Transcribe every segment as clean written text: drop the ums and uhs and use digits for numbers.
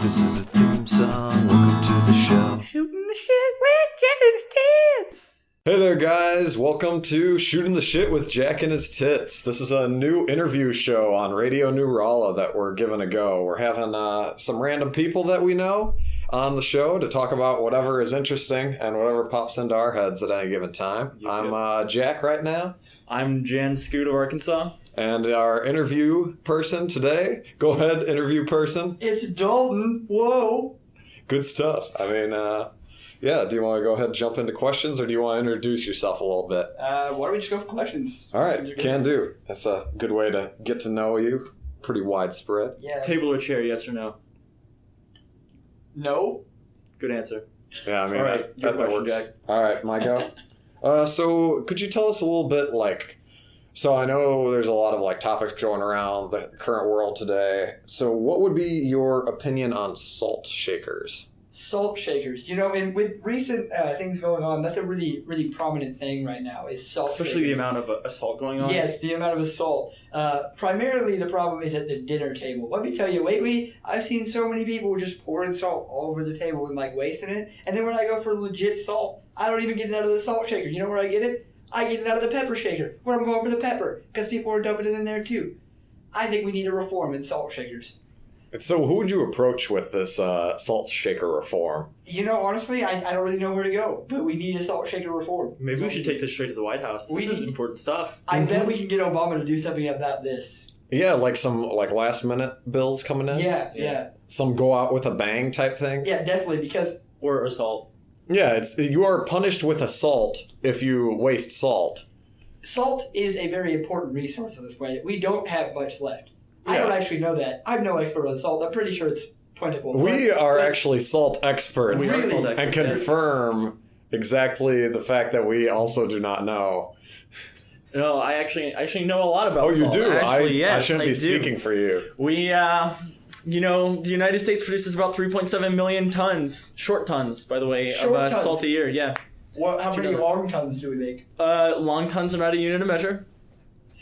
This is a theme song. Welcome to the show. Shooting the shit with Jack and his tits. Hey there, guys. Welcome to Shooting the Shit with Jack and his Tits. This is a new interview show on Radio New Rolla that we're giving a go. We're having some random people that we know on the show to talk about whatever is interesting and whatever pops into our heads at any given time. I'm Jack right now. I'm Jan Scoot of Arkansas. And our interview person today, go ahead, interview person. It's Dalton. Whoa. Good stuff. I mean, yeah, do you want to go ahead and jump into questions, or do you want to introduce yourself a little bit? Why don't we just go for questions? All right, can do. That's a good way to get to know you. Pretty widespread. Yeah. Table or chair, yes or no? No. Good answer. Yeah, I mean, all right, your question, works. Jack. All right, my go. So could you tell us a little bit, so I know there's a lot of topics going around the current world today. So what would be your opinion on salt shakers? Salt shakers. You know, and with recent things going on, that's a really, really prominent thing right now is salt Especially shakers. the amount of assault going on. Yes, the amount of assault. Primarily the problem is at the dinner table. Let me tell you, lately, I've seen so many people just pouring salt all over the table and wasting it. And then when I go for legit salt, I don't even get it out of the salt shaker. You know where I get it? I get it out of the pepper shaker, where I'm going for the pepper, because people are dumping it in there too. I think we need a reform in salt shakers. So who would you approach with this salt shaker reform? You know, honestly, I don't really know where to go, but we need a salt shaker reform. Maybe we should take this straight to the White House. This is important stuff. I bet we can get Obama to do something about this. Yeah, some last minute bills coming in. Yeah. Some go out with a bang type thing. Yeah, definitely, because Or assault. Yeah, you are punished with assault if you waste salt. salt is a very important resource on this planet. We don't have much left. I Yeah. don't actually know that. I'm no expert on salt. I'm pretty sure it's plentiful. We are actually salt experts, We are salt experts. and confirm exactly the fact that we also do not know. No, I actually know a lot about Oh, you salt. do? Actually, yes, I shouldn't be do. speaking for you. We, the United States produces about 3.7 million tons, short tons, by the way, Short of tons. salt a year. Yeah. How many long tons do we make? Long tons are not a unit of measure.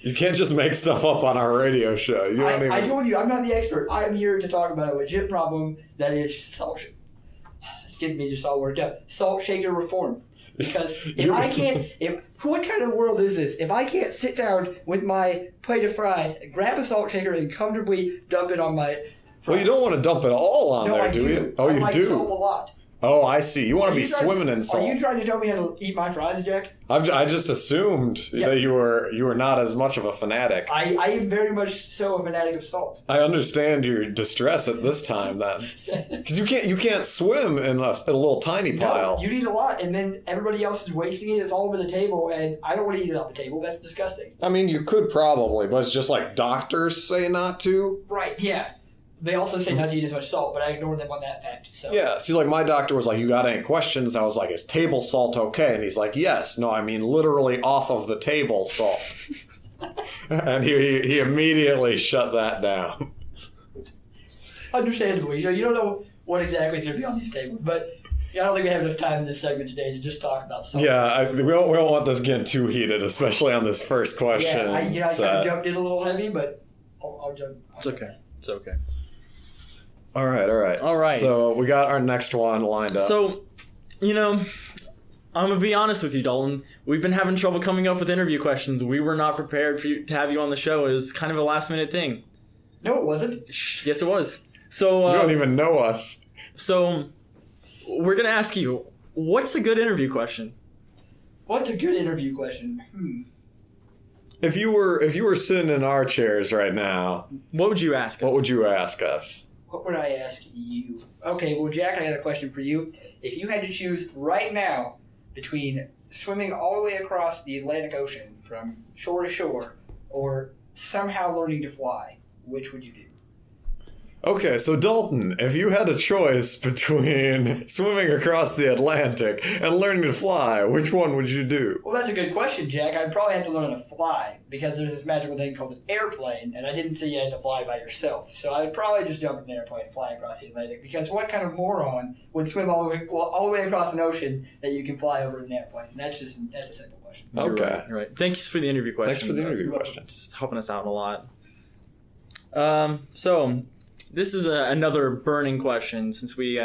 You can't just make stuff up on our radio show. You don't even... I told you, I'm not the expert. I'm here to talk about a legit problem that is salt. It's getting me just all worked up. Salt shaker reform. Because what kind of world is this? If I can't sit down with my plate of fries, grab a salt shaker, and comfortably dump it on my fries. Well, you don't want to dump it all on there, do you? Oh, I you like do? salt a lot. Oh, I see. You want to be trying- swimming in salt. Are you trying to tell me how to eat my fries, Jack? I just assumed that you were not as much of a fanatic. I am very much so a fanatic of salt. I understand your distress at this time, then, because you can't swim in a little tiny pile. No, you need a lot, and then everybody else is wasting it. It's all over the table, and I don't want to eat it off the table. That's disgusting. I mean, you could probably, but it's just doctors say not to. Right, yeah. They also say not to eat as much salt, but I ignore them on that fact. So. Yeah, see, my doctor was like, you got any questions? I was like, is table salt okay? And he's like, yes. No, I mean literally off of the table salt. And he immediately shut that down. Understandably. You don't know what exactly is going to be on these tables, but I don't think we have enough time in this segment today to just talk about salt. Yeah, we don't want this getting too heated, especially on this first question. Yeah, I kind of jumped in a little heavy, but I'll jump. It's okay. It's okay. All right. So we got our next one lined up. So, I'm going to be honest with you, Dalton. We've been having trouble coming up with interview questions. We were not prepared to have you on the show. It was kind of a last-minute thing. No, it wasn't. Yes, it was. So you don't even know us. So, we're going to ask you, what's a good interview question? What's a good interview question? If you were sitting in our chairs right now, what would you ask us? What would you ask us? What would I ask you? Okay, well, Jack, I got a question for you. If you had to choose right now between swimming all the way across the Atlantic Ocean from shore to shore or somehow learning to fly, which would you do? Okay, so Dalton, if you had a choice between swimming across the Atlantic and learning to fly, which one would you do? Well, that's a good question, Jack. I'd probably have to learn how to fly because there's this magical thing called an airplane, and I didn't say you had to fly by yourself. So I'd probably just jump in an airplane and fly across the Atlantic because what kind of moron would swim all the way across an ocean that you can fly over in an airplane? That's a simple question. Okay. You're right. Thanks for the interview question. Thanks for the interview question. It's helping us out a lot. So, This is another burning question since we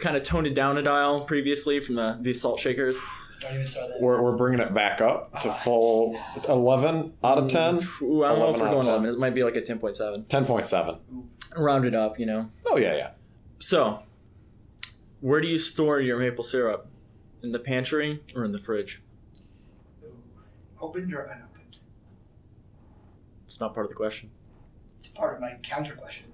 kind of toned it down a dial previously from the salt shakers. Don't even start that. We're bringing it back up to full 11 out of 10. Ooh, I don't know if 11 we're out of going 10. 11. It might be like a 10.7. 10.7. Round it up, you know. Oh, yeah. So, where do you store your maple syrup? In the pantry or in the fridge? Opened or unopened? It's not part of the question. It's part of my counter question.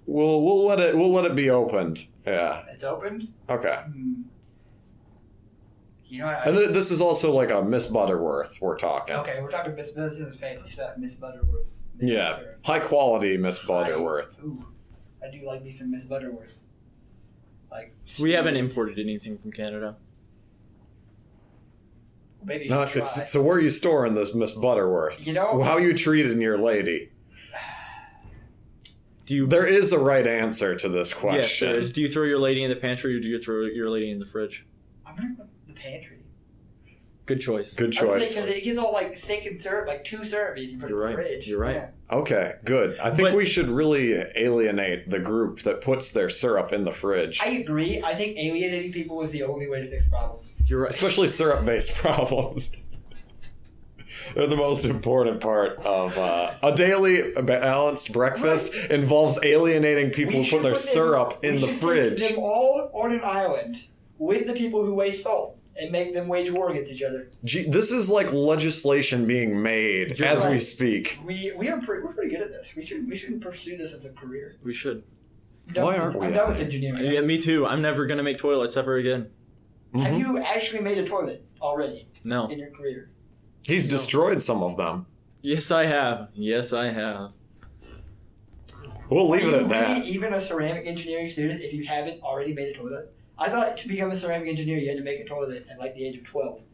We'll let it be opened. Yeah. It's opened? Okay. You know, And this is also like a Miss Butterworth we're talking. okay, we're talking Miss This is fancy stuff. Miss Butterworth. Yeah. High quality Miss Butterworth. Ooh, I do like me some Miss Butterworth. Like We haven't imported anything from Canada. maybe you No, should try. so where are you storing this Miss Butterworth? You know, How you treating your lady? There is a right answer to this Yes, question. there is. Do you throw your lady in the pantry or do you throw your lady in the fridge? I'm gonna go with the pantry. Good choice. Good I was choice. because it gets all like thick and syrup, like too syrupy if you put You're it in right. the fridge. You're right. Yeah. Okay, good. I think But- we should really alienate the group that puts their syrup in the fridge. I agree. I think alienating people is the only way to fix problems. You're right. Especially syrup-based problems. They're the most important part of a daily balanced breakfast involves alienating people We who should put their put them- syrup in we the should fridge. Take them all on an island with the people who waste salt and make them wage war against each other. Gee, this is like legislation being made You're as we right. speak. We're pretty good at this. We should pursue this as a career. We should. Why aren't we I'm at done with it? engineering. Yeah, me too. I'm never going to make toilets ever again. Have Mhm. you actually made a toilet already No. in your career? He's destroyed some of them. Yes, I have. Yes, I have. We'll leave Are it you at that. really even a ceramic engineering student if you haven't already made a toilet? I thought to become a ceramic engineer you had to make a toilet at like the age of 12. Is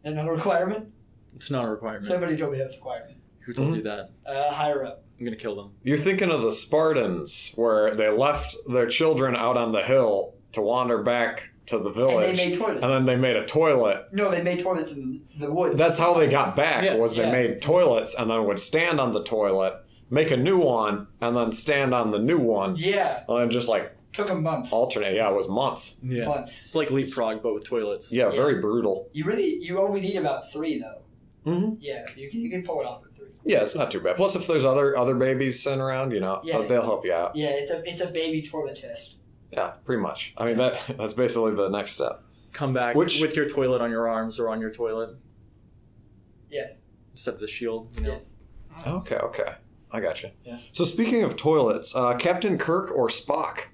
that not a requirement? It's not a requirement. Somebody told me that's a requirement. Who told you that? Higher up. I'm going to kill them. You're thinking of the Spartans, where they left their children out on the hill to wander back to the village, And they made toilets. and then they made a toilet. No, they made toilets in the woods. That's how they got back. Yeah, was they yeah. made toilets and then would stand on the toilet, make a new one, and then stand on the new one, Yeah. and then just like Took them months. alternate. Yeah, it was months. Yeah. Months. It's like leapfrog, but with toilets. Yeah, very brutal. You only need about 3 though. Mm-hmm. Yeah, you can pull it off with 3. Yeah, it's not too bad. Plus, if there's other babies sitting around, Yeah. they'll help you out. Yeah, it's a baby toilet test. Yeah, pretty much. I mean, that's basically the next step. Come back Which- with your toilet on your arms or on your toilet. Yes. Except the shield, you know. Okay. I got you. Yeah. So speaking of toilets, Captain Kirk or Spock?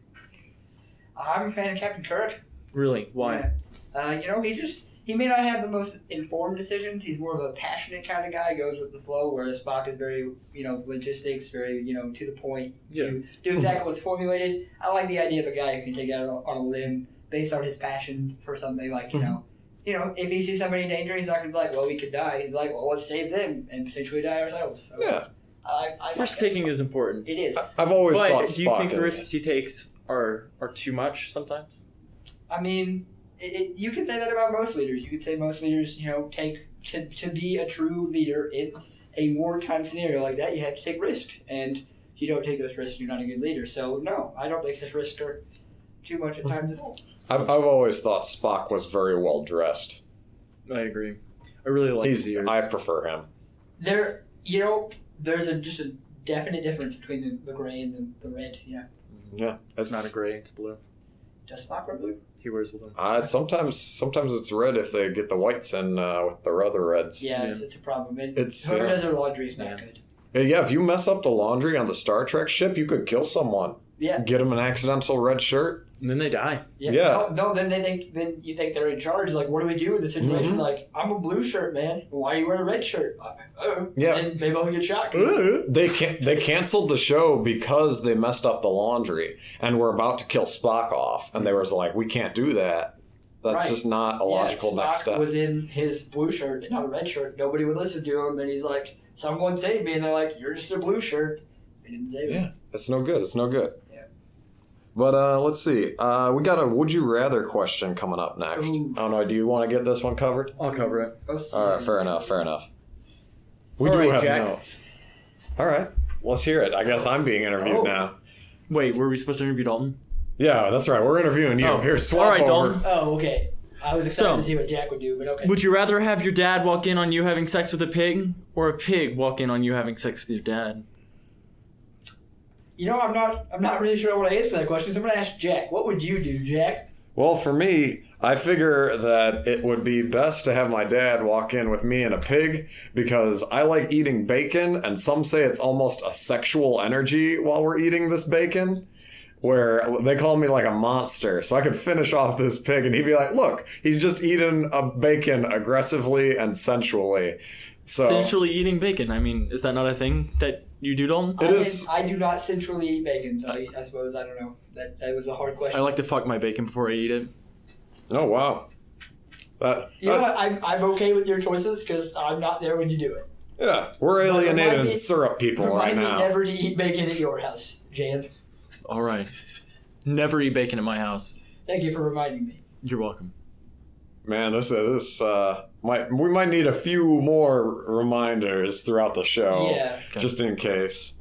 I'm a fan of Captain Kirk. Really? Why? Yeah. He may not have the most informed decisions. He's more of a passionate kind of guy, goes with the flow, whereas Spock is very, logistics, very, to the point. Yeah. Do exactly what's formulated. I like the idea of a guy who can take it out on a limb based on his passion for something like, if he sees somebody in danger, he's not going to be like, well, we could die. He's like, well, let's save them and potentially die ourselves. So, Yeah. I Risk taking is important. It is. I've always But thought do you Spock think the is- risks he takes are too much sometimes? I mean, you can say that about most leaders. You could say most leaders, take to be a true leader in a wartime scenario like that, you have to take risk. And if you don't take those risks, you're not a good leader. So, no, I don't think his risks are too much at times at all. I've always thought Spock was very well dressed. I agree. I really like his ears. I prefer him. There's just a definite difference between the gray and the red. Yeah. Yeah, It's not a gray, it's blue. Does Spock wear blue? He wears blue. Sometimes it's red if they get the whites in with the other reds. Yeah, Yeah. It's a problem. It's, Whoever yeah. does their laundry is not Yeah. good. Yeah, if you mess up the laundry on the Star Trek ship, you could kill someone. Yeah. Get them an accidental red shirt. And then they die. Yeah. No, then you think they're in charge. Like, what do we do with the situation? Mhm. Like, I'm a blue shirt, man. Why are you wearing a red shirt? Yeah. And maybe I'll get shot. They canceled the show because they messed up the laundry and were about to kill Spock off, and they were like, "We can't do that. That's Right. just not a logical Spock next step." was in his blue shirt and not a red shirt. Nobody would listen to him, and he's like, "Someone save me," and they're like, "You're just a blue shirt." He didn't save him. Yeah, it's no good. It's no good. Yeah. But let's see. We got a would you rather question coming up next. Ooh. I don't know. Do you want to get this one covered? I'll cover it. Let's see. All right, fair enough. We All do right, have Jack. notes. All right. let's hear it. I guess I'm being interviewed now. Wait, were we supposed to interview Dalton? Yeah, that's right. We're interviewing you. Oh. Here, swap All right, over. Dalton. Oh, okay. I was excited to see what Jack would do, but okay. Would you rather have your dad walk in on you having sex with a pig, or a pig walk in on you having sex with your dad? You know, I'm not really sure I want to answer that question, so I'm going to ask Jack. What would you do, Jack? Well, for me, I figure that it would be best to have my dad walk in with me and a pig because I like eating bacon, and some say it's almost a sexual energy while we're eating this bacon, where they call me like a monster. So I could finish off this pig and he'd be like, look, he's just eating a bacon aggressively and sensually. So Sensually eating bacon. I mean, is that not a thing that you do, Dalton? It is. I do not centrally eat bacon, so I suppose, I don't know. That was a hard question. I like to fuck my bacon before I eat it. Oh, wow. You know what? I'm okay with your choices because I'm not there when you do it. Yeah, we're But alienated remind me- syrup people right Remind me now. never to eat bacon at your house, Jan. All right. Never eat bacon in my house. Thank you for reminding me. You're welcome. Man, we might need a few more reminders throughout the show, Yeah. just in case.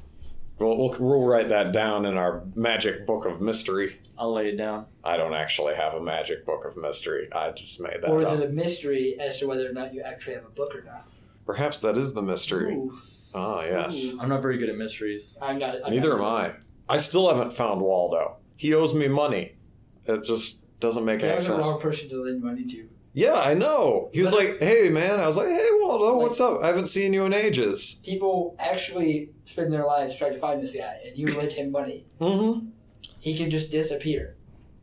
We'll write that down in our magic book of mystery. I'll lay it down. I don't actually have a magic book of mystery. I just made that Or is up. it a mystery as to whether or not you actually have a book or not? Perhaps that is the mystery. Ooh. Ah, yes. Ooh. I'm not very good at mysteries. I'm not. Neither am I. I still haven't found Waldo. He owes me money. It just doesn't make That any was the sense. wrong person to lend money to. Yeah, I know. He was like, hey, man. I was like, hey, Waldo, what's up? I haven't seen you in ages. People actually spend their lives trying to find this guy, and you lend him money. Mm-hmm. He can just disappear.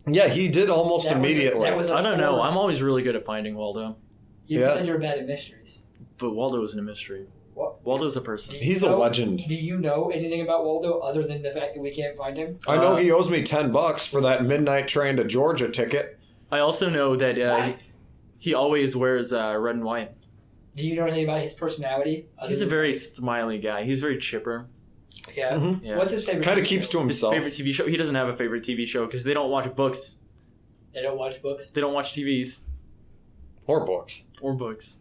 Yeah, he did almost That was a- immediately. that was a- I don't know. I'm always really good at finding Waldo. You Yeah. said you're bad at mysteries. But Waldo isn't a mystery. What? Waldo's a person. Do you He's a know- legend. Do you know anything about Waldo other than the fact that we can't find him? I know he owes me $10 for that midnight train to Georgia ticket. I also know that Why? he always wears red and white. Do you know anything about his personality? He's a very smiley guy. He's very chipper. Yeah. Mhm. Yeah. What's his favorite? Kind of TV keeps show? to His himself. favorite TV show. He doesn't have a favorite TV show because they don't watch books. They don't watch books. They don't watch TVs Or books. or books.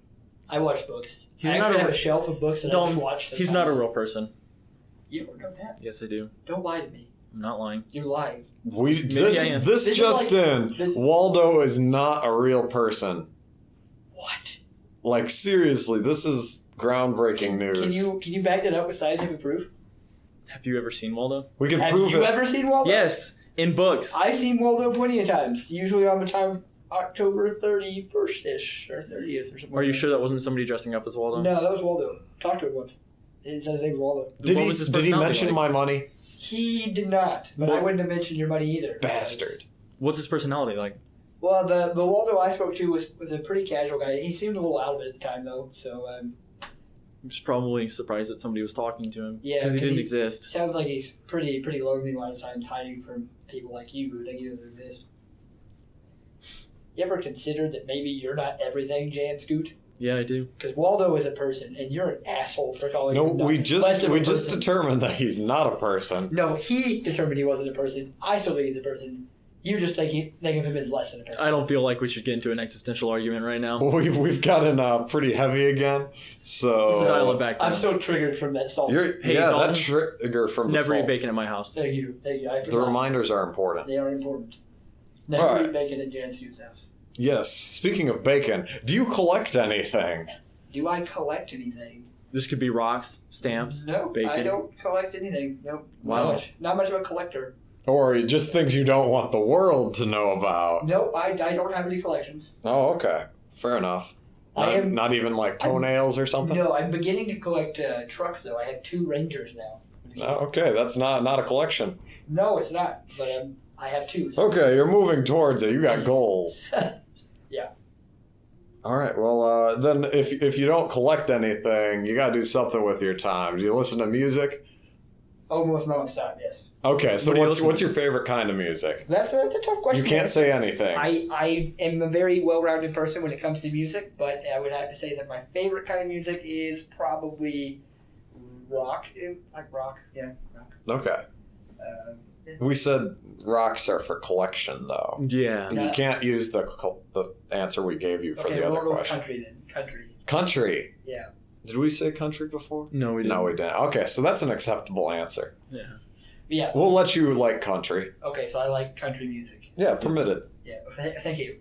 I watch books. He's I not actually a- have a shelf of books that I Don't. just watch. He's sometimes. not a real person. You don't know that. Yes, I do. Don't lie to me. I'm not lying. You're lying. Maybe I am. This This is just like- in. this- Waldo is not a real person. What? Like, seriously, this is groundbreaking news. Can you back that up with scientific proof? Have you ever seen Waldo? We can Have prove you it. ever seen Waldo? Yes, in books. I've seen Waldo plenty of times. Usually on the time October 31st-ish or 30th or something. Are you sure that wasn't somebody dressing up as Waldo? No, that was Waldo. Talked to him once. He said his name was Waldo. Did What was his he personality mention like? my money? He did not, but I Well- wouldn't have mentioned your money either. Bastard. What's his personality like? Well, the Waldo I spoke to was a pretty casual guy. He seemed a little out of it at the time, though. So I'm just probably surprised that somebody was talking to him. Yeah, because he 'cause didn't he- exist. sounds like he's pretty lonely a lot of times, hiding from people like you who think he doesn't exist. You ever considered that maybe you're not everything, Jan Scoot? Yeah, I do. Because Waldo is a person, and you're an asshole for calling No, him we less just of a person. determined that he's not a person. No, he determined he wasn't a person. I still think he's a person. You just think of him as less than a person. I don't feel like we should get into an existential argument right now. We've gotten pretty heavy again, so Let's dial it back down. I'm so triggered from that salt. Hey, Dalton, that trigger from the Never eat salt. bacon at my house. Thank you. I The forgot. reminders are important. They are important. Never All right. eat bacon at Jan Scoot's house. Yes. Speaking of bacon, do you collect anything? Do I collect anything? This could be rocks, stamps, No, bacon. I don't collect anything. Nope. Wow. Not much of a collector. Or just things you don't want the world to know about? Nope, I don't have any collections. Oh, okay. Fair enough. Not even like toenails or something? No, I'm beginning to collect trucks, though. I have 2 Rangers now. Oh, okay, that's not a collection. No, it's not, but I have 2. So. Okay, you're moving towards it. You got goals. Yeah. All right. Well, then if you don't collect anything, you got to do something with your time. Do you listen to music? Almost nonstop, yes. Okay. So What do you what's your favorite kind of music? That's a tough question. You can't say anything. I am a very well-rounded person when it comes to music, but I would have to say that my favorite kind of music is probably rock. Like rock, yeah, rock. Okay. We said rocks are for collection, though. Yeah. You can't use the answer we gave you for Okay, the we'll other go with question. country then. Country. Country. Yeah. Did we say country before? No, we didn't. No, we didn't. Okay, so that's an acceptable answer. Yeah. Yeah. We'll let you like country. Okay, so I like country music. Yeah, permitted. Yeah. Thank you.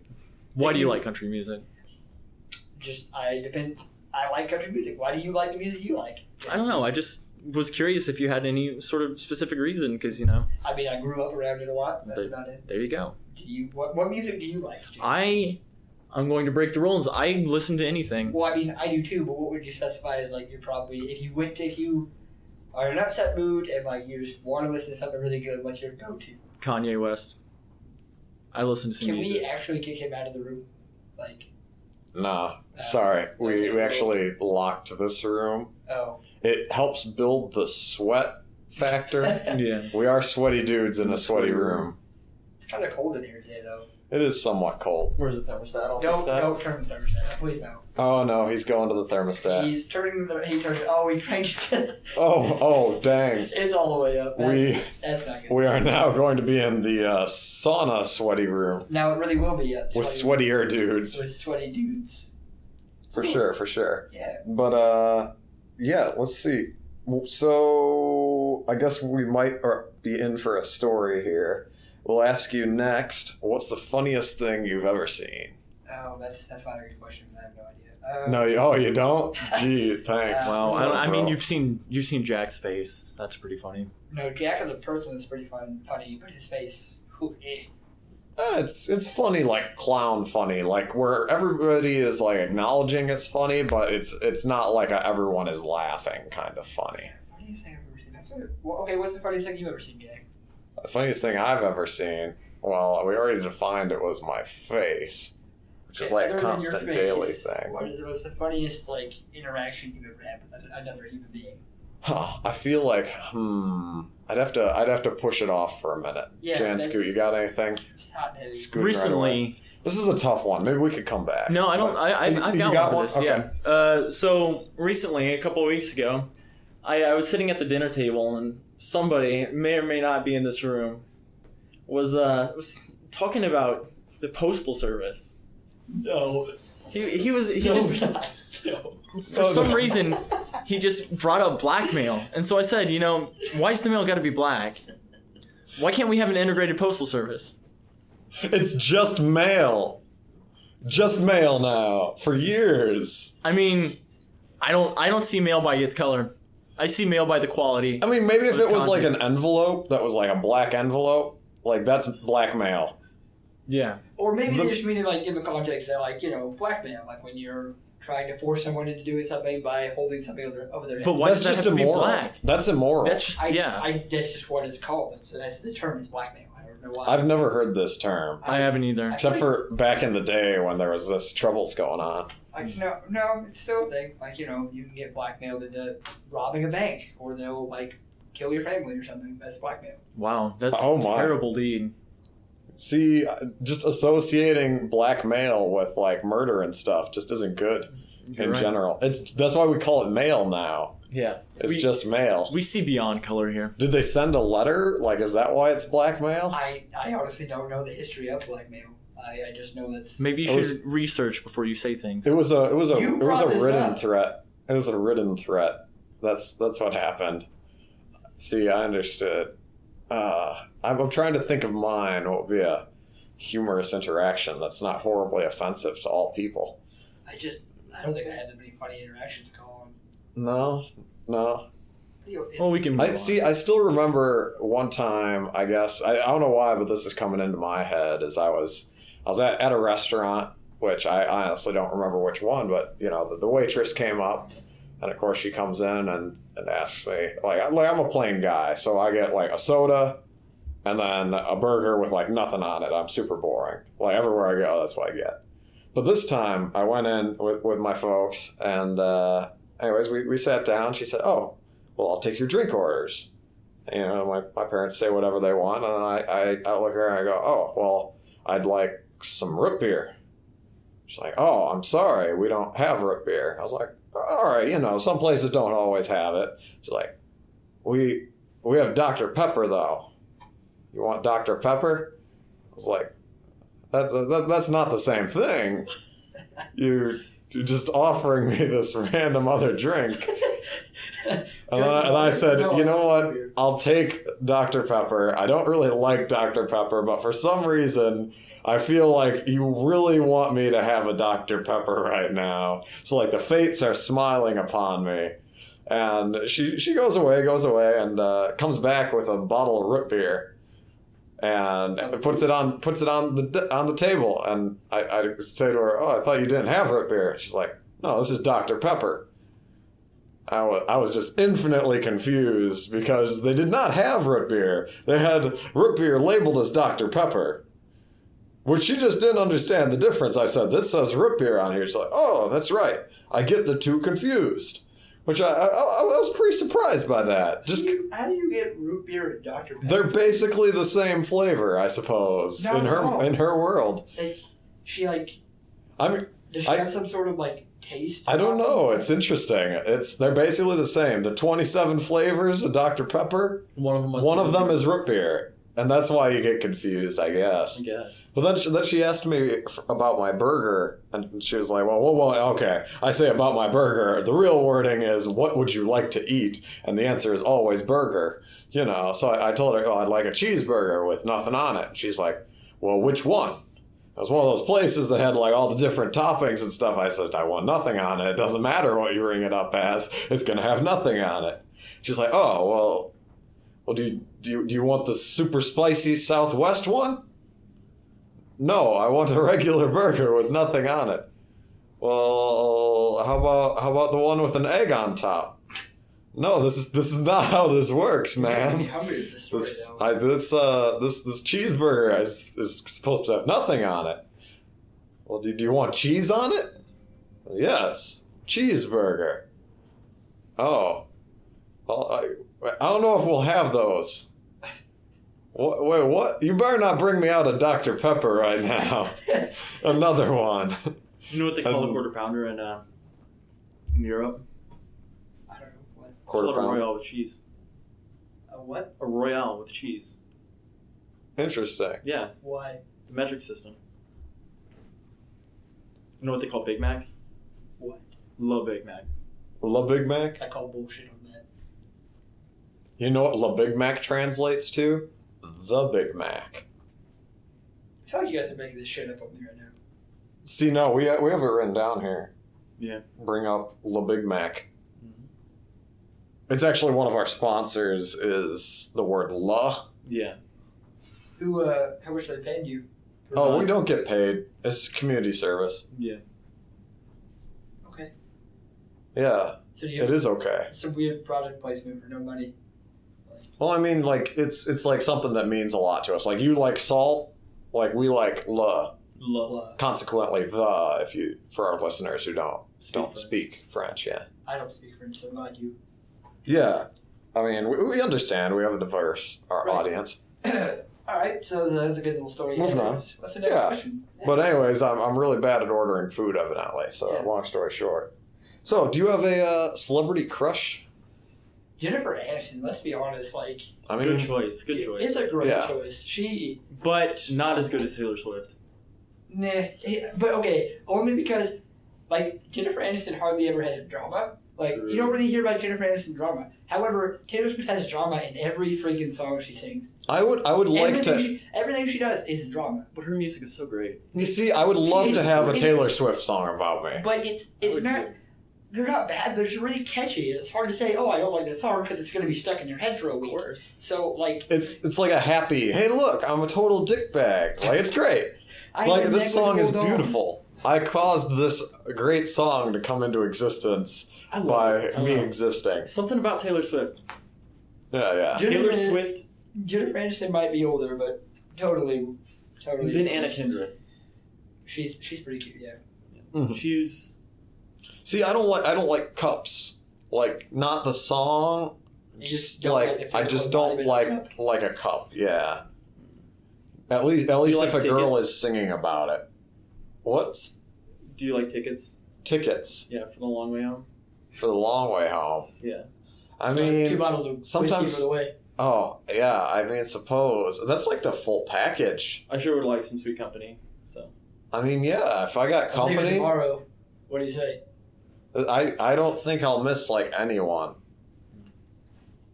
Why do you like country music? I like country music. Why do you like the music you like? I don't know. I just was curious if you had any sort of specific reason, because, you know. I mean, I grew up around it a lot. That's about it. There you go. What music do you like, James? I'm going to break the rules. I listen to anything. Well, I mean, I do too, but what would you specify as, like, you're probably, if you are in an upset mood and, like, you just want to listen to something really good, what's your go-to? Kanye West. I listen to some Can music. we actually kick him out of the room? Like... Nah, sorry. We actually locked this room. Oh. It helps build the sweat factor. Yeah. We are sweaty dudes in a sweaty room. It's kind of cold in here today, though. It is somewhat cold. Where's the thermostat? I'll fix that. Don't turn the thermostat. Please no. Oh no, he's going to the thermostat. He cranked it. Oh, dang. It's all the way up. That's not good. We are now going to be in the sauna sweaty room. Now it really will be with sweatier dudes. With sweaty dudes. For sure. Yeah. But, yeah, let's see. So, I guess we might be in for a story here. We'll ask you next, what's the funniest thing you've ever seen? Oh, that's not a good question. I have no idea. You don't? Gee, thanks. Well, I mean, you've seen Jack's face. That's pretty funny. No, Jack as a person is pretty funny, but his face, It's funny, like clown funny, like where everybody is like acknowledging it's funny, but it's not like everyone is laughing kind of funny. Funniest thing I've ever seen. Okay, what's the funniest thing you've ever seen, Jack? The funniest thing I've ever seen, well, we already defined it was my face, which is like a constant daily thing. What's the funniest like interaction you've ever had with another human being? I feel like I'd have to push it off for a minute. Yeah, Jan Scoot, you got anything? It's hot and heavy. Scooting Recently, right away. This is a tough one. Maybe we could come back. No, I don't. I've got one for this. Okay. Yeah. So recently, a couple of weeks ago, I was sitting at the dinner table, and somebody, may or may not be in this room, was talking about the postal service. No. For some reason, he just brought up blackmail. And so I said, why's the mail got to be black? Why can't we have an integrated postal service? It's just mail. Just mail now. For years. I mean, I don't see mail by its color. I see mail by the quality. I mean, maybe if it was content. like an envelope that was like a black envelope, like that's blackmail. Yeah. Or maybe they just mean it like in the context that like, blackmail, like when you're trying to force someone into doing something by holding something over their head. But why That's does that just have to be immoral. black? That's immoral. That's just, That's just what it's called. That's the term is blackmail. I don't know why. I've never heard this term. I haven't either. Except for back in the day when there was this troubles going on. Like, no, it's still a thing. Like, you can get blackmailed into robbing a bank, or they'll, like, kill your family or something. That's blackmail. Wow, that's Oh a my. terrible deed. See, just associating blackmail with like murder and stuff just isn't good You're in right. general. That's why we call it mail now. Yeah. It's just mail. We see beyond color here. Did they send a letter? Like, is that why it's blackmail? I honestly don't know the history of blackmail. I just know that's... Maybe you should research before you say things. It was a You brought this written up. threat. It was a written threat. That's what happened. See, I understood. I'm trying to think of mine. What would be a humorous interaction that's not horribly offensive to all people? I don't think I had that many funny interactions, Colin. No. Well, we can move on. I still remember one time, I guess, I don't know why, but this is coming into my head, as I was at a restaurant, which I honestly don't remember which one, but, the waitress came up, and of course she comes in and asks me, like I'm a plain guy, so I get, like, a soda, and then a burger with, like, nothing on it. I'm super boring. Like, everywhere I go, that's what I get. But this time, I went in with my folks, and anyways, we sat down. She said, "Oh, well, I'll take your drink orders." My parents say whatever they want, and then I look at her and I go, "Oh, well, I'd like some root beer." She's like, "Oh, I'm sorry, we don't have root beer." I was like, "All right, some places don't always have it." She's like, "We have Dr. Pepper, though. You want Dr. Pepper?" I was like, That's not the same thing. just offering me this random other drink. And I said, No, you know what? weird. I'll take Dr. Pepper. I don't really like Dr. Pepper, but for some reason, I feel like you really want me to have a Dr. Pepper right now. So, like, the fates are smiling upon me. And she goes away, and comes back with a bottle of root beer. And puts it on the table. And I say to her, "Oh, I thought you didn't have root beer." She's like, "No, this is Dr. Pepper." I was just infinitely confused because they did not have root beer. They had root beer labeled as Dr. Pepper, which she just didn't understand the difference. I said, "This says root beer on here." She's like, "Oh, that's right. I get the two confused," which I was pretty surprised by that. Just how do you get root beer and Dr. Pepper? they're basically the same flavor, I suppose, No, in her world. She like. I mean, Does she have some sort of like taste? I don't know. It's interesting. They're basically the same. The 27 flavors of Dr. Pepper. One of them is root beer, and that's why you get confused, I guess. But then she asked me about my burger, and she was like, "Well, okay." I say about my burger. The real wording is, "What would you like to eat?" And the answer is always burger. You know. So I told her, "Oh, I'd like a cheeseburger with nothing on it." And she's like, "Well, which one?" It was one of those places that had like all the different toppings and stuff. I said, "I want nothing on it. It doesn't matter what you ring it up as. It's going to have nothing on it." She's like, "Oh, well, do you want the super spicy Southwest one?" "No, I want a regular burger with nothing on it." "Well, how about the one with an egg on top?" "No, this is not how this works, man. I'm hungry with this story, This cheeseburger is supposed to have nothing on it." "Well, do you want cheese on it?" "Yes, cheeseburger." "Oh, well, I don't know if we'll have those." Wait, what? You better not bring me out a Dr. Pepper right now. Another one. Do you know what they call a quarter pounder in Europe? I don't know what. Quarter Called a pounder. Royale with cheese. A what? A Royale with cheese. Interesting. Yeah, Why? the metric system. You know what they call Big Macs? What? La Big Mac. La Big Mac? I call bullshit on that. You know what La Big Mac translates to? The Big Mac. I feel like you guys are making this shit up me right now. See, no, we have it written down here. Yeah. Bring up La Big Mac. It's actually one of our sponsors is the word la. Yeah. How much are they paying you? Oh, we don't get paid. It's community service. Yeah. Okay. Yeah, So do you it is okay. some weird product placement for no money? Well, I mean, like, it's like something that means a lot to us. Like, you like salt, like, we like la. Consequently, the, for our listeners who don't speak French, yeah. I don't speak French, so not you. Yeah. I mean, we understand. We have a diverse audience. All right, so that's a good little story. Moving on. What's the next Yeah. question? But anyways, I'm really bad at ordering food, evidently. So Yeah. long story short. So, do you have a celebrity crush? Jennifer Aniston, let's be honest, like, I mean, Good choice. Good choice. it's a great Yeah. choice. She, But not as good as Taylor Swift. but okay, only because, like, Jennifer Aniston hardly ever has drama. Like, True. you don't really hear about Jennifer Aniston drama. However, Taylor Swift has drama in every freaking song she sings. I would like to. Everything she does is drama. But her music is so great. You see, I would love to have a Taylor Swift song about me. But it's would not. too. They're not bad. They're just really catchy. It's hard to say, oh, I don't like this song because it's going to be stuck in your head for a week. Of course. So, like, It's like a happy. Hey, look, I'm a total dickbag. Like, it's great. I Like, am this song is negligible dog. beautiful. I caused this great song to come into existence I love by it. me existing. Something about Taylor Swift. Yeah. Taylor Swift, Jennifer Aniston might be older, but totally. then Anna Kendrick. She's pretty cute, yeah. Mhm. She's See, I don't like cups. Like, not the song. You just don't like the I physical just don't embodiment of like a cup. Yeah. At least you if like a girl tickets? is singing about it. What's Do you like tickets? tickets Yeah, for the long way home. for the long way home? Yeah. I 2 mean, bottles of sometimes- whiskey for the way. oh yeah. I mean, suppose that's like the full package. I sure would like some Sweet Company. So I mean, yeah. If I got I'll leave it company, tomorrow. What do you say? I don't think I'll miss like anyone.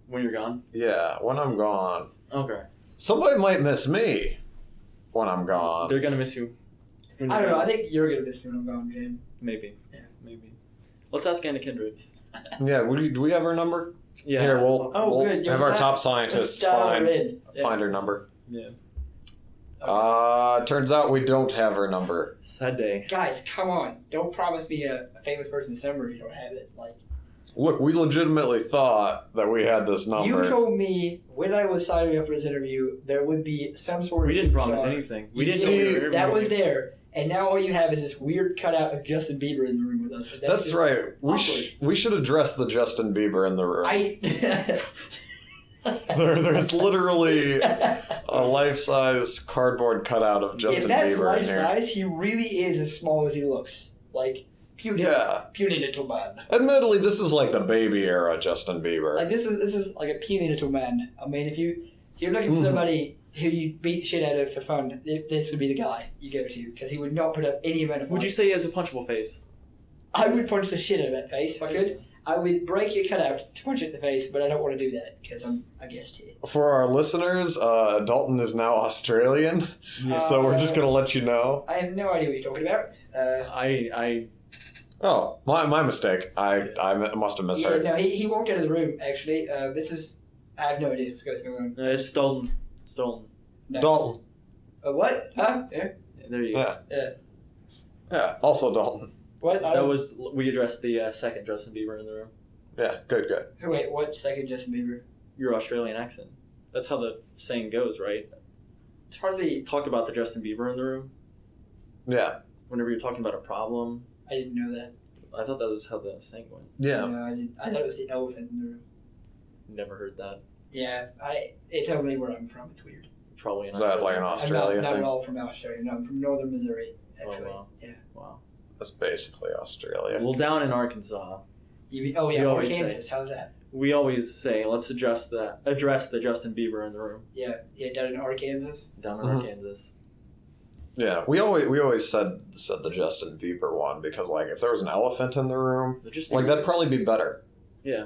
When you're gone? Yeah, when I'm gone. Okay. Somebody might miss me when I'm gone. They're gonna miss you. I don't know. I think you're gonna miss me when I'm gone, Jim. Maybe. Yeah. Maybe. Let's ask Anna Kindred. Yeah, do we have her number? Yeah. Here, we'll Good. have our top scientists find her number. Yeah. Turns out we don't have her number. Sad day. Guys, come on! Don't promise me a famous person's number if you don't have it. Like, Look, we legitimately thought that we had this number. you told me when I was signing up for this interview there would be some sort of. We didn't promise superstar. anything. We You didn't see, know we were interviewing that was you. there, and now all you have is this weird cutout of Justin Bieber in the room with us. That's just right. awkward. We should address the Justin Bieber in the room. I. There's literally a life-size cardboard cutout of Justin if that's Bieber in life here. size, he really is as small as he looks. Like, puny little man. Admittedly, this is like the baby era Justin Bieber. Like this is like a puny little man. I mean, if you're looking for somebody who you beat the shit out of for fun, this would be the guy you go to because he would not put up any amount of fun. Would you say he has a punchable face? I would punch the shit out of that face if I could. I would break your cutout to punch it in the face, but I don't want to do that because I'm a guest here. For our listeners, Dalton is now Australian, so we're just going to let you know. I have no idea what you're talking about. Oh, my mistake. I must have Yeah, misheard. no, he walked out of the room, actually. I have no idea what's going on. It's Dalton. It's Dalton. No. Dalton. What? Huh? Yeah. There you go. Yeah, also Dalton. What? We addressed the second Justin Bieber in the room. Yeah, good. Wait, what second Justin Bieber? Your Australian accent. That's how the saying goes, right? It's hardly. Talk about the Justin Bieber in the room. Yeah. Whenever you're talking about a problem. I didn't know that. I thought that was how the saying went. Yeah. No, I didn't. I thought it was the elephant in the room. Never heard that. Yeah, it's only where I'm from. It's weird. Probably in Is that like an Australia. Australia I'm not thing? at all from Australia. No, I'm from northern Missouri, Oh, actually. wow. Yeah. Wow. That's basically Australia. Well, down in Arkansas, We always Arkansas. How's that? we always say, let's address the Justin Bieber in the room. Yeah, down in Arkansas. Down in Mhm. Arkansas. Yeah, we always said the Justin Bieber one because like if there was an elephant in the room, Just like that'd probably be better. Yeah.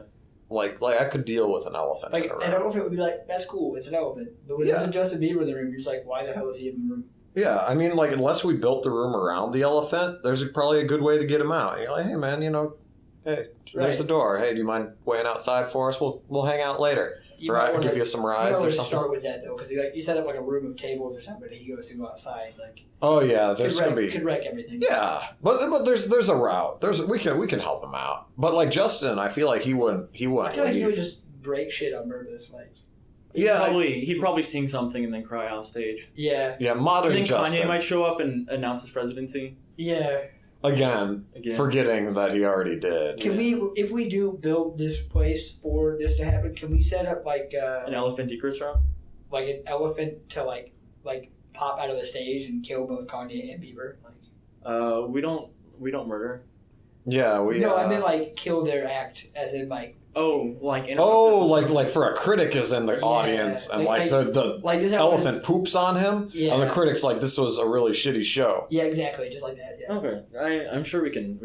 Like I could deal with an elephant Like in a an room. elephant would be like, that's cool. It's an elephant. But when Yeah. there's a Justin Bieber in the room, you're just like, why the hell is he in the room? Yeah, I mean like unless we built the room around the elephant, there's probably a good way to get him out. You're like, hey man, hey, there's Right. the door. Hey, do you mind waiting outside for us? We'll hang out later. You Or might I can wanna- give you some You rides might or want to something. start with that though, because you set up like a room of tables or something. And he goes to go outside, like Oh yeah, there's could gonna wreck, be could wreck everything. yeah, but there's a route. We can help him out. But like Justin, I feel like he wouldn't I feel like leave. he would just break shit on purpose. Like Yeah, He'd probably sing something and then cry on stage. yeah, yeah, I modern think Justin. Kanye might show up and announce his presidency. yeah. Again, forgetting that he already did. Can we, if we do build this place for this to happen, can we set up like An elephant egress route? like an elephant to like pop out of the stage and kill both Kanye and Bieber? Like We don't murder. Yeah, we. no, I mean like kill their act, as in like Oh, like like for a critic is in the Yeah, audience and like, the like this elephant poops on him Yeah. and the critic's like this was a really shitty show. Yeah, exactly, just like that. Yeah, Okay, I'm sure we can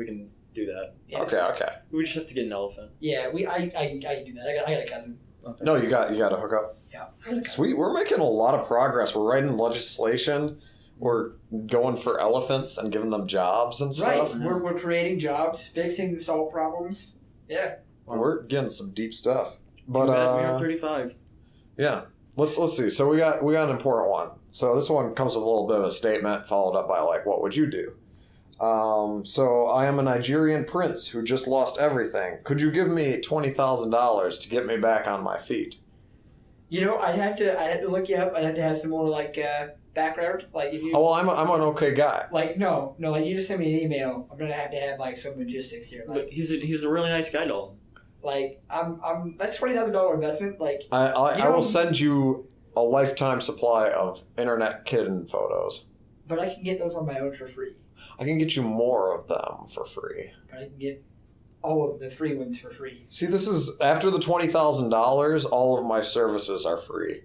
do that. yeah. Okay. We just have to get an elephant. Yeah, I can do that. I got a cousin. Okay. No, you got to hook up. Yeah. I got a cousin. Sweet, we're making a lot of progress. We're writing legislation. We're going for elephants and giving them jobs and Right, stuff. we're creating jobs, fixing the salt problems. Yeah. We're getting some deep stuff. Too But bad we are 35. yeah, let's see. So we got an important one. So this one comes with a little bit of a statement followed up by like, what would you do? So I am a Nigerian prince who just lost everything. Could you give me $20,000 to get me back on my feet? You know, I'd have to look you up. I'd have to have some more like background. Like if you Oh, well, I'm an okay guy. like like you just send me an email. I'm gonna have to have like some logistics here. Like But he's a really nice guy, Dalton. I'm that's $20,000 investment. Like I will send you a lifetime supply of internet kitten photos. but I can get those on my own for free. I can get you more of them for free. But I can get all of the free ones for free. See, this is after the $20,000. All of my services are free.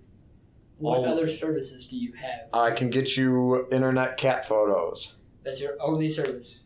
What Oh. other services do you have? I can get you internet cat photos. That's your only service.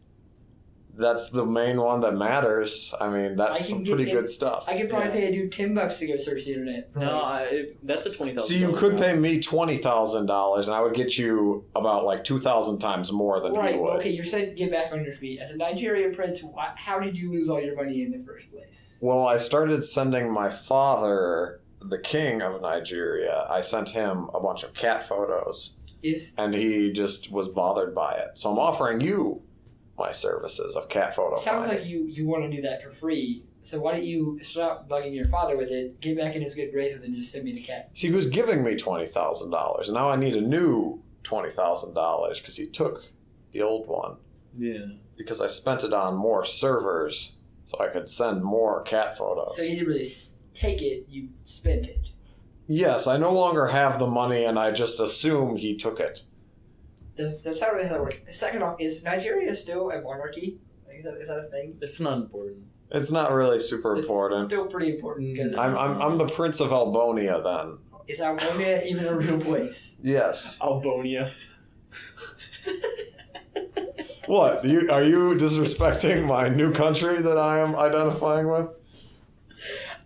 That's the main one that matters. I mean, that's some pretty good stuff. I could probably pay a dude $10 to go search the internet. No, that's a $20,000. So you could pay me $20,000, and I would get you about like 2,000 times more than Right, you would. okay, you're saying get back on your feet. As a Nigerian prince, how did you lose all your money in the first place? Well, I started sending my father, the king of Nigeria, I sent him a bunch of cat photos, and he just was bothered by it. So I'm offering you my services of cat photo Sounds finding. like you want to do that for free. So why don't you stop bugging your father with it, get back in his good graces, and just send me the cat? He was giving me $20,000, and now I need a new $20,000 because he took the old one. Yeah. Because I spent it on more servers so I could send more cat photos. So you didn't really take it, you spent it. Yes, I no longer have the money, and I just assume he took it. That's not really how that works. Second off, is Nigeria still a monarchy? Like, is that a thing? It's not important. It's not really super It's important. still pretty important. Cause I'm the Prince of Elbonia then. Is Elbonia even a real place? Yes. Elbonia. What? Are you disrespecting my new country that I am identifying with?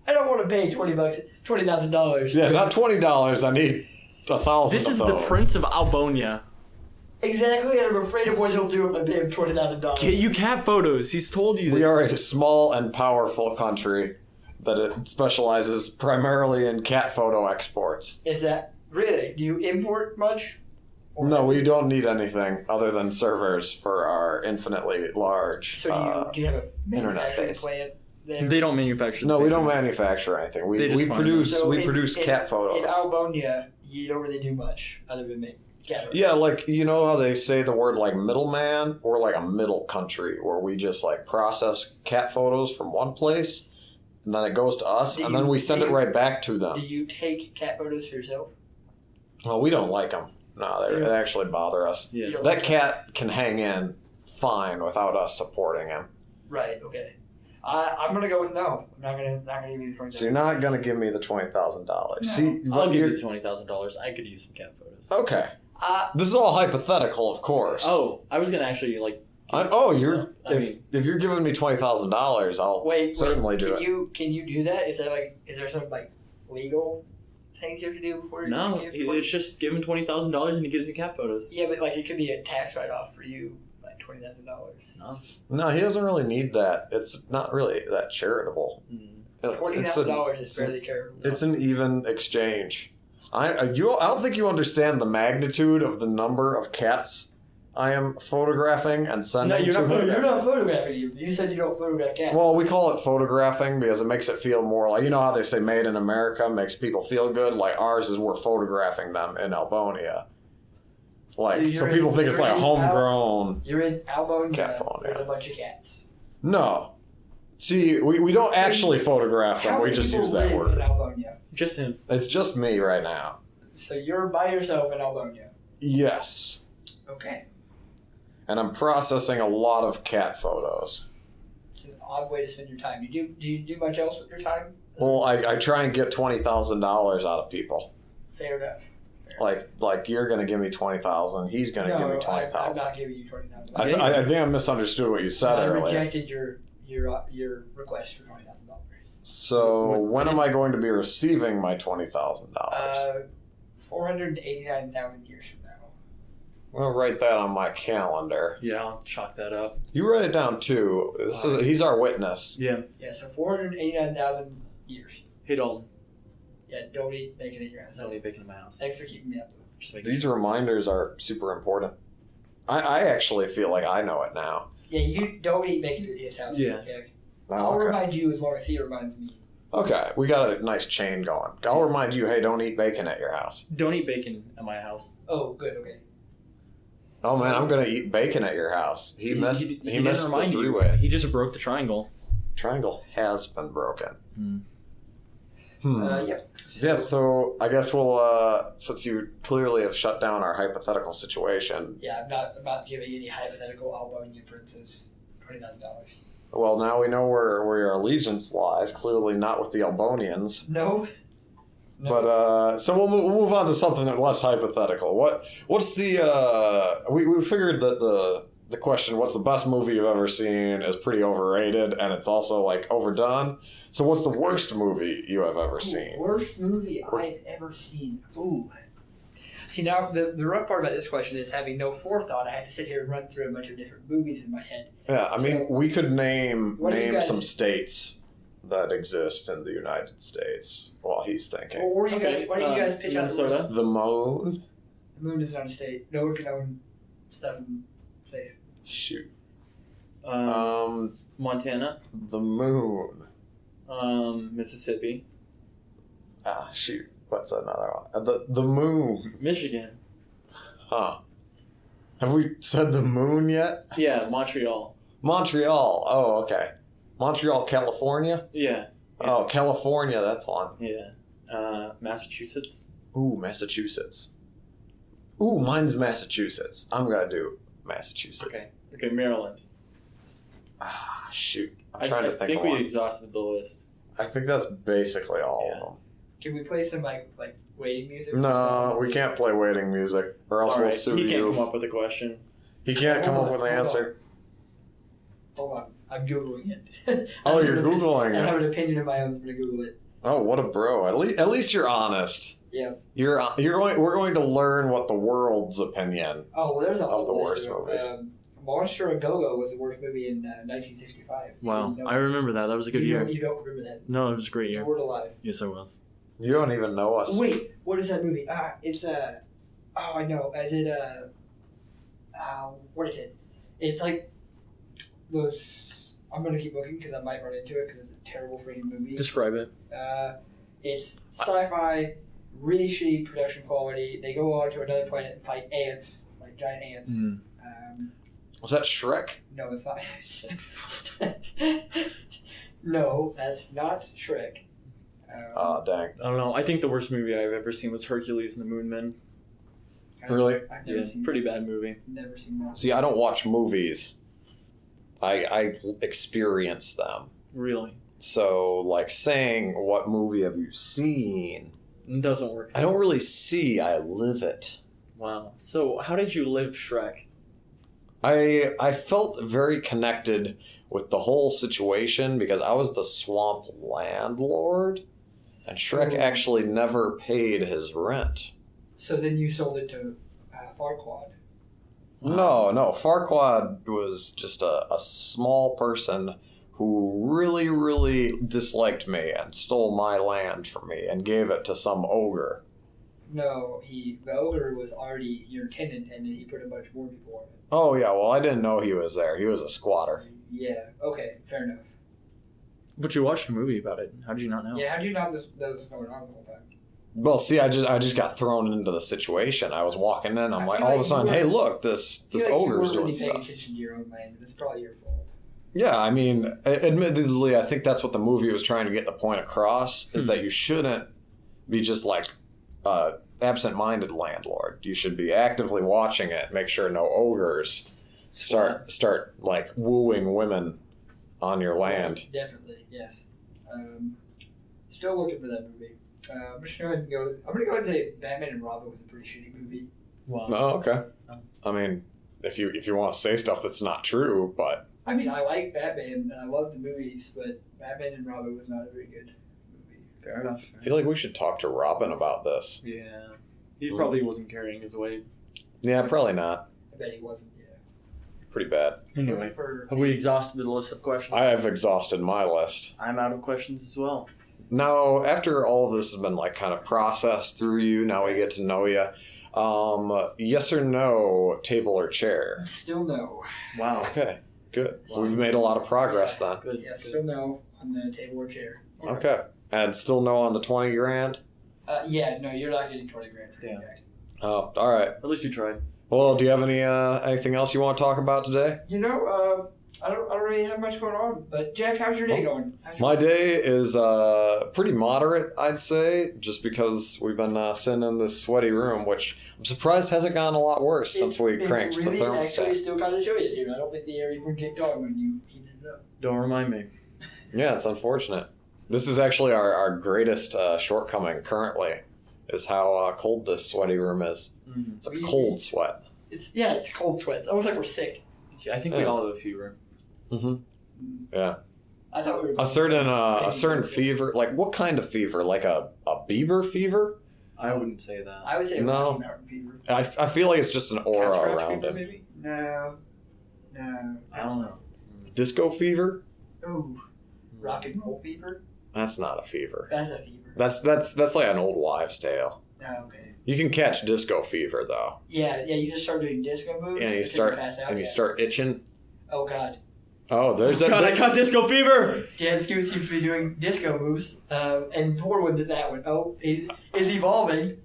I don't want to pay $20,000. Yeah, not $20. I need 1,000. This is of the those. Prince of Albonia. Exactly, and I'm afraid of what he'll do if I pay him $20,000. Get you cat photos. He's told you this. We are a small and powerful country that it specializes primarily in cat photo exports. Is that really? Do you import much? Or No, we don't need anything other than servers for our infinitely large. So do you have a internet manufacturing base. plant there? They don't manufacture. No, we don't pictures. manufacture anything. They just We find produce So we produce cat photos. In Elbonia, you don't really do much other than make cat photos. Yeah, like, you know how they say the word like middleman? Or like a middle country where we just like process cat photos from one place and then it goes to us and then we send it right back to Do them. you take cat photos for yourself? Well, we don't like them. No, they actually bother us. Yeah. You don't That like cat can hang in fine without us supporting him. Right, okay. I'm going to go with no. I'm not going to give you the $20,000. So you're not going to give me the $20,000. No. See, I'll but give you're- you $20,000. I could use some cat photos. Okay. This is all hypothetical, of course. Oh, I was gonna actually like. If you're giving me $20,000, I'll certainly do it. Can you do that? Is there some like legal things you have to do before you No, give it's just give him $20,000 and he gives me cat photos. Yeah, but like it could be a tax write-off for you, like $20,000. No. No, he doesn't really need that. It's not really that charitable. $20,000 is fairly charitable. It's an even exchange. I don't think you understand the magnitude of the number of cats I am photographing and sending No, you're to not him. You're not photographing you. You said you don't photograph cats. Well, we call it photographing because it makes it feel more like, you know how they say made in America makes people feel good? Like ours is we're photographing them in Elbonia. Like, so people think it's like homegrown. You're in Elbonia Cat phone, with yeah. a bunch of cats. No. See, we don't actually photograph them. How We many just people use that live word. in Elbonia? Just him. It's just me right now. So you're by yourself in Elbonia. Yes. Okay. And I'm processing a lot of cat photos. It's an odd way to spend your time. Do you do much else with your time? Well, I try and get $20,000 out of people. Fair enough. Like you're gonna give me $20,000. He's gonna give me I'm $20,000. not giving you $20,000. I think I misunderstood what you said I earlier. rejected your request for $20,000. So when am I going to be receiving my $20,000? 489,000 years from now. I'll write that on my calendar. Yeah, I'll chalk that up. You write it down too. He's our witness. Yeah. Yeah, so 489,000 years. Hey, Dalton. Yeah, don't eat bacon at your house. Don't eat bacon in my house. Thanks for keeping me up. Just make These reminders are super important. I actually feel like I know it now. Yeah, you don't eat bacon at his house. Yeah. I'll Okay. remind you as long as he reminds me. Okay, we got a nice chain going. I'll remind you, hey, don't eat bacon at your house. Don't eat bacon at my house. Oh, good, okay. Oh man, I'm gonna eat bacon at your house. He missed He the didn't remind you. three-way. He just broke the triangle. Triangle has been broken. Yep. Yeah, so I guess we'll, since you clearly have shut down our hypothetical situation, Yeah, I'm not giving any hypothetical Elbonia princes $20,000. well, now we know where your allegiance lies, clearly not with the Elbonians. No. But, so we'll move on to something less hypothetical. What's the, we figured that the question, what's the best movie you've ever seen, is pretty overrated, and it's also, like, overdone. So what's the worst movie you have ever seen? Worst movie I've ever seen. Ooh. See, now, the rough part about this question is having no forethought. I have to sit here and run through a bunch of different movies in my head. Yeah, I mean, we could name guys- some states that exist in the United States while he's thinking. Well, why don't you guys pitch out the Minnesota? worst? The moon? The moon is not a state. No one can own stuff in space. Shoot. Montana. The moon. Mississippi. Shoot. What's another one? The moon. Michigan. Huh. Have we said the moon yet? Yeah, Montreal. Montreal. Oh, okay. Montreal, California? Yeah. Oh, California, that's one. Yeah. Massachusetts. Ooh, Massachusetts. Ooh, mine's Massachusetts. I'm gonna do Massachusetts. Okay, Maryland. Shoot. I'm I trying to think think of we one. exhausted the list. I think that's basically all of them. Can we play some like waiting music? No, we can't play waiting music, or else All we'll right, sue he can't you. come up with a question. He can't come Hold up on, with an hold answer. Hold on, I'm googling it. Oh, you're Googling I it. have an opinion of my own. I'm gonna Google it. Oh, what a bro! At least you're honest. Yeah. You're going. We're going to learn what the world's opinion. Oh, well, there's a whole the list worst of movie. Monster a Go-Go was the worst movie in 1965. Wow, You know- I remember that. That was a good you year. Don't, you don't remember that? No, it was a great You year. weren't alive. Yes, I was. You don't even know us. Wait, what is that movie? It's oh, I know. Is it what is it? It's like those. I'm gonna keep looking because I might run into it because it's a terrible freaking movie. Describe it. It's sci-fi, really shitty production quality. They go on to another planet and fight ants, like giant ants. Mm. Was that Shrek? No, it's not. No, that's not Shrek. Oh, dang. I don't know. I think the worst movie I've ever seen was Hercules and the Moon Men. Really? I've never Yeah, seen pretty bad movie. Never seen that. See, I don't watch movies. I experience them. Really. So, like, saying what movie have you seen? It doesn't work. I don't really see. I live it. Wow. So, how did you live Shrek? I felt very connected with the whole situation because I was the swamp landlord, and Shrek Ooh. actually never paid his rent. So then you sold it to Farquaad. No, Farquaad was just a small person who really, really disliked me and stole my land from me and gave it to some ogre. No, the ogre was already your tenant, and then he put a bunch more people on it. Oh, yeah, well, I didn't know he was there. He was a squatter. Yeah. Okay. Fair enough. But you watched a movie about it. How did you not know? Yeah. How do you know that was going on the whole time? Well, see, I just got thrown into the situation. I was walking in, I'm I like, feel all of a like sudden, you hey, were- look, this I feel like ogre's you doing weren't really paying stuff. attention to your own land, but it's probably your fault. Yeah, I mean, admittedly, I think that's what the movie was trying to get the point across, is that you shouldn't be just like absent-minded landlord. You should be actively watching it, make sure no ogres start like wooing women on your land. Definitely, yes. Still looking for that movie. I'm just going to go ahead and I'm gonna go ahead and say Batman and Robin was a pretty shitty movie. Wow. Oh, okay. I mean, if you want to say stuff that's not true, but I mean, I like Batman and I love the movies, but Batman and Robin was not a very good movie. Fair enough. I feel like we should talk to Robin about this. Yeah. He probably wasn't carrying his weight. Yeah, probably not. I bet he wasn't. Yeah. Pretty bad. Anyway, For have we exhausted the list of questions? I have exhausted my list. I'm out of questions as well. Now, after all of this has been like kind of processed through you, now we get to know you. Yes or no, table or chair? still no. Wow. Okay, good. Wow. We've made a lot of progress then. Good. Yeah, still no on the table or chair. Okay, and still no on the 20 grand? Yeah, no, you're not getting 20 grand for Damn. that. Oh, all right. At least you tried. Well, do you have anything else you want to talk about today? You know, I don't really have much going on. But Jack, how's your day going? My day is pretty moderate, I'd say, just because we've been sitting in this sweaty room, which I'm surprised hasn't gotten a lot worse since we cranked really the actually thermostat. still kind of chilly in here. I don't think the air even kicked on when you heated it up. Don't remind me. Yeah, it's unfortunate. This is actually our greatest shortcoming currently, is how cold this sweaty room is. Mm-hmm. It's a cold sweat. It's cold sweat. It's almost like we're sick. I think we all have a fever. Mm-hmm. Yeah. I thought we were A certain fever. Like, what kind of fever? Like a Bieber fever? I wouldn't say that. I would say No. Rocky Mountain fever. I feel like it's just an aura Cat scratch around fever, it. maybe? No. I don't know. Disco fever? Ooh. Rock and roll fever? That's not a fever. That's a fever. That's like an old wives' tale. Oh, okay. You can catch disco fever though. Yeah, you just start doing disco moves. And you until start pass out, and you yeah. start itching. Oh, God. Oh, there's God, I that. caught disco fever. Jan Scoot seems to be doing disco moves, and Porwood did that one. Oh, he's evolving.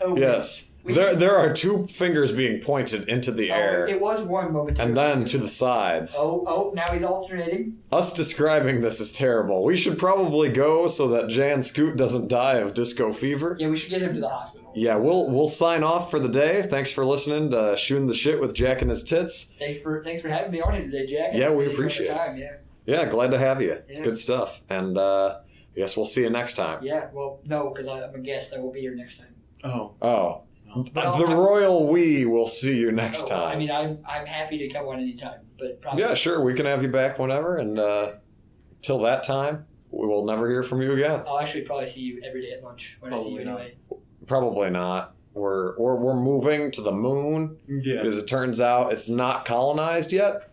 Oh, Yes. There are two fingers being pointed into the air. It was one moment. And then to the sides. Oh, now he's alternating. Us describing this is terrible. We should probably go so that Jan Scoot doesn't die of disco fever. Yeah, we should get him to the hospital. Yeah, we'll sign off for the day. Thanks for listening to Shooting the Shit with Jack and his Tits. Thanks for having me on here today, Jack. Yeah, we Thanks for appreciate the it. time, yeah. Yeah, glad to have you. Yeah. Good stuff. And I guess we'll see you next time. Yeah, well, no, because I'm a guest. I will be here next time. Oh. Well, The royal we will see you next time. I mean, I'm happy to come on anytime, but probably. Yeah, sure. We can have you back whenever. And till that time, we will never hear from you again. I'll actually probably see you every day at lunch when I see you anyway. Probably not. We're moving to the moon. Yeah. As it turns out, it's not colonized yet.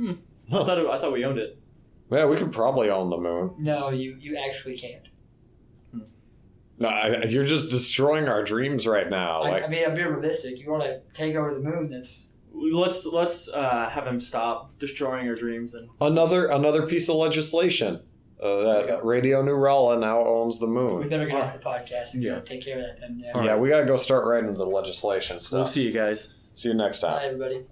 I thought we owned it. Yeah, we could probably own the moon. No, you actually can't. No, you're just destroying our dreams right now. I mean, I'm being realistic. You want to take over the moon? Let's have him stop destroying our dreams and another piece of legislation that Radio New Rolla now owns the We moon. better get off the podcast and Yeah. take care of that then. Yeah, we gotta go start writing the legislation stuff. We'll see you guys. See you next time. Bye, everybody.